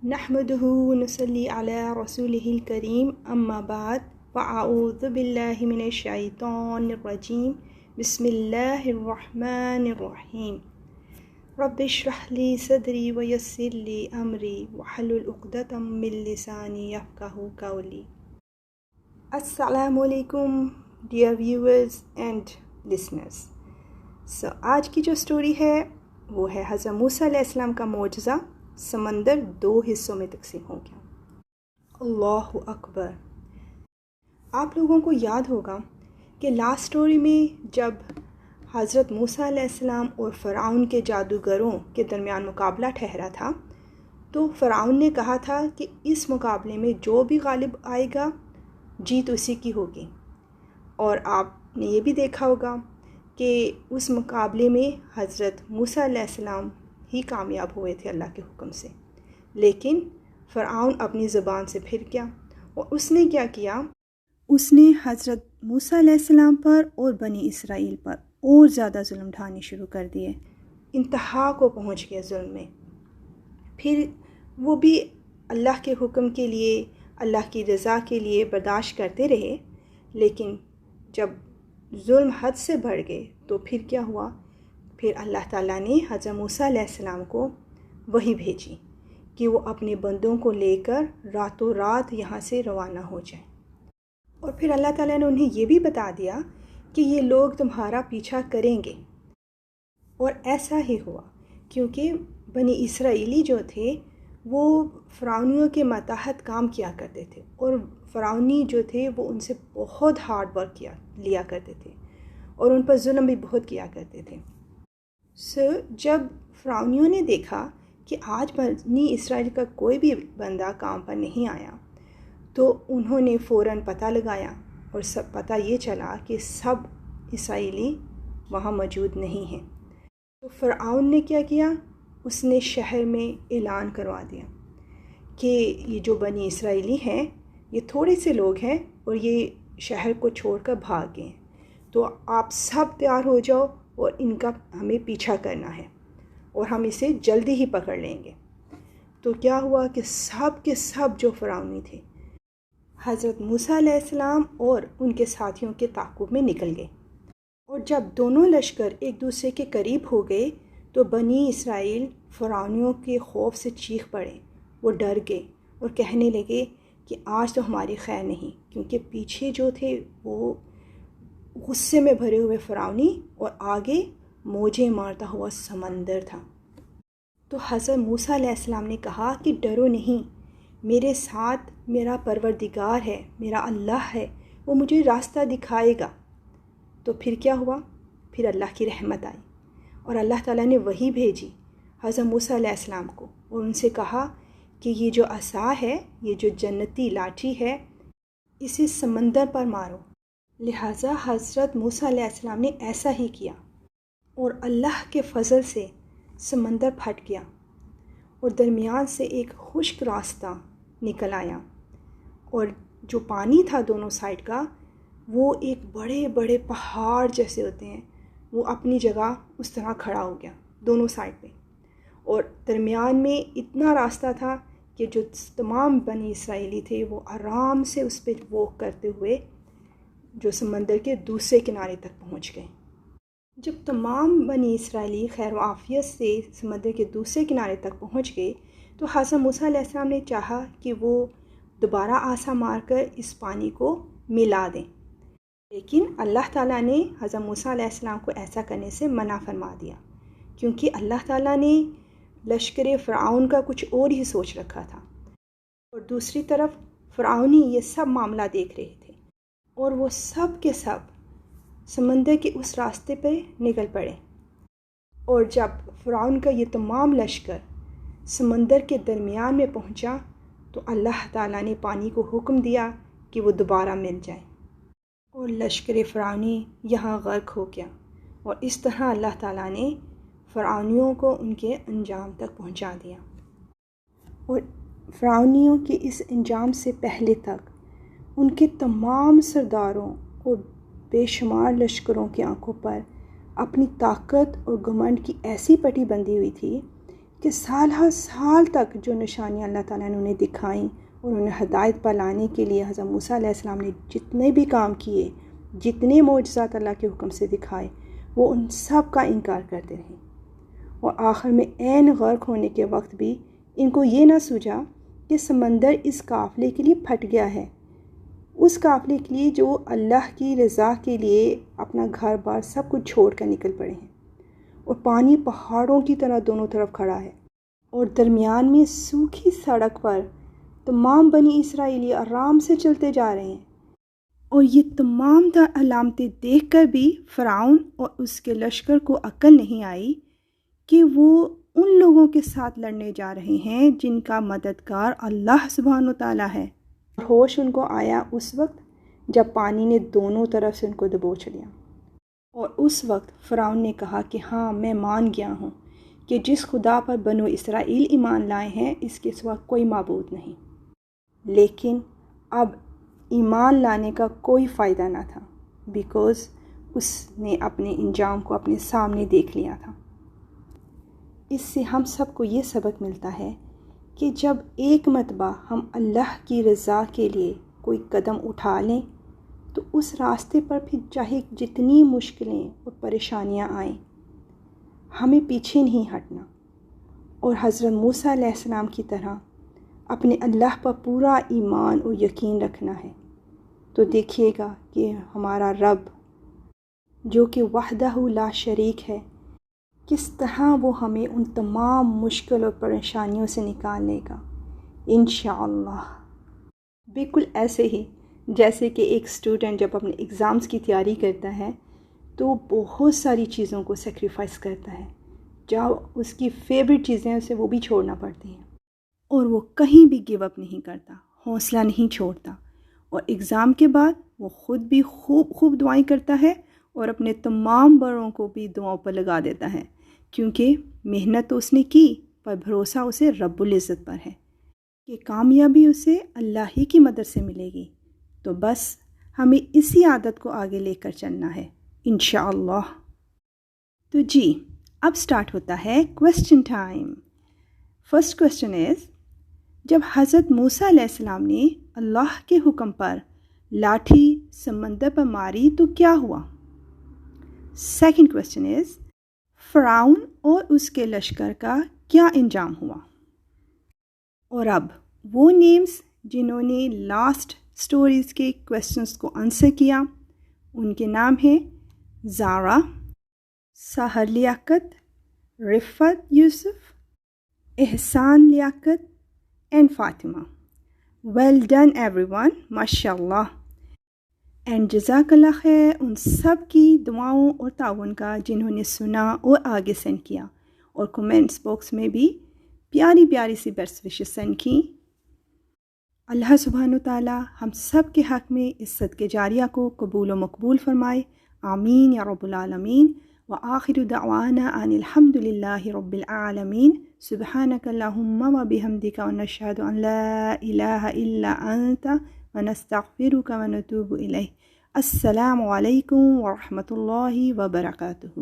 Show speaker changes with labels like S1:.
S1: نحمده ونصلي على رسوله الكريم أما بعد فأعوذ بالله من الشيطان الرجيم بسم الله الرحمن الرحيم رب اشرح لي صدري ويسر لي أمري واحلل عقدة من لساني يفقهوا قولي. Assalamu alaikum dear viewers and listeners. So آج کی جو سٹوری ہے وہ ہے حضرت موسیٰ علیہ السلام کا معجزہ سمندر 2 حصوں میں تقسیم ہو گیا. اللہ اکبر. آپ لوگوں کو یاد ہوگا کہ لاسٹ سٹوری میں جب حضرت موسیٰ علیہ السلام اور فرعون کے جادوگروں کے درمیان مقابلہ ٹھہرا تھا تو فرعون نے کہا تھا کہ اس مقابلے میں جو بھی غالب آئے گا جیت اسی کی ہوگی. اور آپ نے یہ بھی دیکھا ہوگا کہ اس مقابلے میں حضرت موسیٰ علیہ السلام ہی کامیاب ہوئے تھے اللہ کے حکم سے. لیکن فرعون اپنی زبان سے پھر گیا اور اس نے کیا کیا، اس نے حضرت موسیٰ علیہ السلام پر اور بنی اسرائیل پر اور زیادہ ظلم ڈھانے شروع کر دیے. انتہا کو پہنچ گیا ظلم میں. پھر وہ بھی اللہ کے حکم کے لیے، اللہ کی رضا کے لیے برداشت کرتے رہے، لیکن جب ظلم حد سے بڑھ گئے تو پھر کیا ہوا، پھر اللہ تعالیٰ نے حضرت موسیٰ علیہ السلام کو وحی بھیجی کہ وہ اپنے بندوں کو لے کر راتوں رات یہاں سے روانہ ہو جائیں. اور پھر اللہ تعالیٰ نے انہیں یہ بھی بتا دیا کہ یہ لوگ تمہارا پیچھا کریں گے. اور ایسا ہی ہوا، کیونکہ بنی اسرائیلی جو تھے وہ فرعونیوں کے ماتحت کام کیا کرتے تھے اور فرعونی جو تھے وہ ان سے بہت ہارڈ ورک لیا کرتے تھے اور ان پر ظلم بھی بہت کیا کرتے تھے. جب فرعونیوں نے دیکھا کہ آج بنی اسرائیل کا کوئی بھی بندہ کام پر نہیں آیا تو انہوں نے فوراً پتہ لگایا اور سب پتہ یہ چلا کہ سب اسرائیلی وہاں موجود نہیں ہیں. تو فرعون نے کیا کیا، اس نے شہر میں اعلان کروا دیا کہ یہ جو بنی اسرائیلی ہیں یہ تھوڑے سے لوگ ہیں اور یہ شہر کو چھوڑ کر بھاگ گئے ہیں، تو آپ سب تیار ہو جاؤ اور ان کا ہمیں پیچھا کرنا ہے اور ہم اسے جلدی ہی پکڑ لیں گے. تو کیا ہوا کہ سب کے سب جو فرعونی تھے حضرت موسیٰ علیہ السلام اور ان کے ساتھیوں کے تعاقب میں نکل گئے. اور جب دونوں لشکر ایک دوسرے کے قریب ہو گئے تو بنی اسرائیل فرعونیوں کے خوف سے چیخ پڑے. وہ ڈر گئے اور کہنے لگے کہ آج تو ہماری خیر نہیں، کیونکہ پیچھے جو تھے وہ غصے میں بھرے ہوئے فرعونی اور آگے موجیں مارتا ہوا سمندر تھا. تو حضرت موسیٰ علیہ السلام نے کہا کہ ڈرو نہیں، میرے ساتھ میرا پروردگار ہے، میرا اللہ ہے، وہ مجھے راستہ دکھائے گا. تو پھر کیا ہوا، پھر اللہ کی رحمت آئی اور اللہ تعالیٰ نے وحی بھیجی حضرت موسیٰ علیہ السلام کو اور ان سے کہا کہ یہ جو عصا ہے، یہ جو جنتی لاٹھی ہے، اسے سمندر پر مارو. لہٰذا حضرت موسیٰ علیہ السلام نے ایسا ہی کیا اور اللہ کے فضل سے سمندر پھٹ گیا اور درمیان سے ایک خشک راستہ نکل آیا اور جو پانی تھا دونوں سائڈ کا وہ ایک بڑے بڑے پہاڑ جیسے ہوتے ہیں، وہ اپنی جگہ اس طرح کھڑا ہو گیا دونوں سائڈ پہ. اور درمیان میں اتنا راستہ تھا کہ جو تمام بنی اسرائیلی تھے وہ آرام سے اس پہ واک کرتے ہوئے جو سمندر کے دوسرے کنارے تک پہنچ گئے. جب تمام بنی اسرائیلی خیر و عافیت سے سمندر کے دوسرے کنارے تک پہنچ گئے تو حضرت موسیٰ علیہ السلام نے چاہا کہ وہ دوبارہ عصا مار کر اس پانی کو ملا دیں، لیکن اللہ تعالیٰ نے حضرت موسیٰ علیہ السلام کو ایسا کرنے سے منع فرما دیا، کیونکہ اللہ تعالیٰ نے لشکر فرعون کا کچھ اور ہی سوچ رکھا تھا. اور دوسری طرف فرعونی یہ سب معاملہ دیکھ رہے تھے اور وہ سب کے سب سمندر کے اس راستے پہ نکل پڑے. اور جب فرعون کا یہ تمام لشکر سمندر کے درمیان میں پہنچا تو اللہ تعالیٰ نے پانی کو حکم دیا کہ وہ دوبارہ مل جائیں اور لشکر فرعونی یہاں غرق ہو گیا. اور اس طرح اللہ تعالیٰ نے فرعونیوں کو ان کے انجام تک پہنچا دیا. اور فرعونیوں کے اس انجام سے پہلے تک ان کے تمام سرداروں اور بے شمار لشکروں کی آنکھوں پر اپنی طاقت اور گھمنڈ کی ایسی پٹی بندھی ہوئی تھی کہ سال ہر سال تک جو نشانیاں اللہ تعالیٰ نے انہیں دکھائیں اور انہیں ہدایت پر لانے کے لیے حضرت موسیٰ علیہ السلام نے جتنے بھی کام کیے، جتنے معجزات اللہ کے حکم سے دکھائے، وہ ان سب کا انکار کرتے رہے، اور آخر میں عین غرق ہونے کے وقت بھی ان کو یہ نہ سوجا کہ سمندر اس قافلے کے لیے پھٹ گیا ہے، اس قافلے کے لیے جو اللہ کی رضا کے لیے اپنا گھر بار سب کچھ چھوڑ کر نکل پڑے ہیں، اور پانی پہاڑوں کی طرح دونوں طرف کھڑا ہے، اور درمیان میں سوکھی سڑک پر تمام بنی اسرائیلی آرام سے چلتے جا رہے ہیں، اور یہ تمام علامتیں دیکھ کر بھی فرعون اور اس کے لشکر کو عقل نہیں آئی کہ وہ ان لوگوں کے ساتھ لڑنے جا رہے ہیں جن کا مددگار اللہ سبحانہ و تعالیٰ ہے۔ ہوش ان کو آیا اس وقت جب پانی نے دونوں طرف سے ان کو دبوچ لیا، اور اس وقت فرعون نے کہا کہ ہاں میں مان گیا ہوں کہ جس خدا پر بنو اسرائیل ایمان لائے ہیں اس کے سوا کوئی معبود نہیں، لیکن اب ایمان لانے کا کوئی فائدہ نہ تھا، بیکاز اس نے اپنے انجام کو اپنے سامنے دیکھ لیا تھا۔ اس سے ہم سب کو یہ سبق ملتا ہے کہ جب ایک مرتبہ ہم اللہ کی رضا کے لیے کوئی قدم اٹھا لیں تو اس راستے پر پھر چاہے جتنی مشکلیں اور پریشانیاں آئیں، ہمیں پیچھے نہیں ہٹنا، اور حضرت موسیٰ علیہ السلام کی طرح اپنے اللہ پر پورا ایمان اور یقین رکھنا ہے۔ تو دیکھیے گا کہ ہمارا رب جو کہ وحدہ لا شریک ہے، کس طرح وہ ہمیں ان تمام مشکل اور پریشانیوں سے نکال لے گا انشاءاللہ۔ بالکل ایسے ہی جیسے کہ ایک اسٹوڈنٹ جب اپنے ایگزامز کی تیاری کرتا ہے تو بہت ساری چیزوں کو سیکریفائس کرتا ہے، جو اس کی فیوریٹ چیزیں اسے وہ بھی چھوڑنا پڑتی ہیں، اور وہ کہیں بھی گیو اپ نہیں کرتا، حوصلہ نہیں چھوڑتا، اور ایگزام کے بعد وہ خود بھی خوب دعائیں کرتا ہے اور اپنے تمام بڑوں کو بھی دعاؤں پر لگا دیتا ہے، کیونکہ محنت تو اس نے کی پر بھروسہ اسے رب العزت پر ہے کہ کامیابی اسے اللہ ہی کی مدد سے ملے گی۔ تو بس ہمیں اسی عادت کو آگے لے کر چلنا ہے انشاءاللہ۔ تو جی اب سٹارٹ ہوتا ہے کویسچن ٹائم۔ فرسٹ کویسچن از، جب حضرت موسیٰ علیہ السلام نے اللہ کے حکم پر لاٹھی سمندر پر ماری تو کیا ہوا؟ سیکنڈ کویسچن از، فرعون اور اس کے لشکر کا کیا انجام ہوا؟ اور اب وہ نیمز جنہوں نے لاسٹ سٹوریز کے کویسچنز کو آنسر کیا، ان کے نام ہیں Zara, Sehar Liaquat, Riffat Yousuf, Ehsan Liaquat and Fatima. Well done everyone ون، ماشاء اللہ، اینڈ جزاک اللہ خیر ان سب کی دعاؤں اور تعاون کا جنہوں نے سنا اور آگے سینڈ کیا، اور کومنٹس باکس میں بھی پیاری پیاری سی بیسٹ وشز سینڈ کی۔ اللہ سبحانہ تعالیٰ ہم سب کے حق میں اس صدقہ جاریہ کو قبول و مقبول فرمائے، آمین یا رب العالمین۔ وآخر دعوانا ان الحمد للہ رب العالمین۔ سبحانک اللہم و بحمدک ونشہد ان لا الہ الا انت ونستغفرک ونتوب الیک۔ السلام علیکم ورحمۃ اللہ وبرکاتہ۔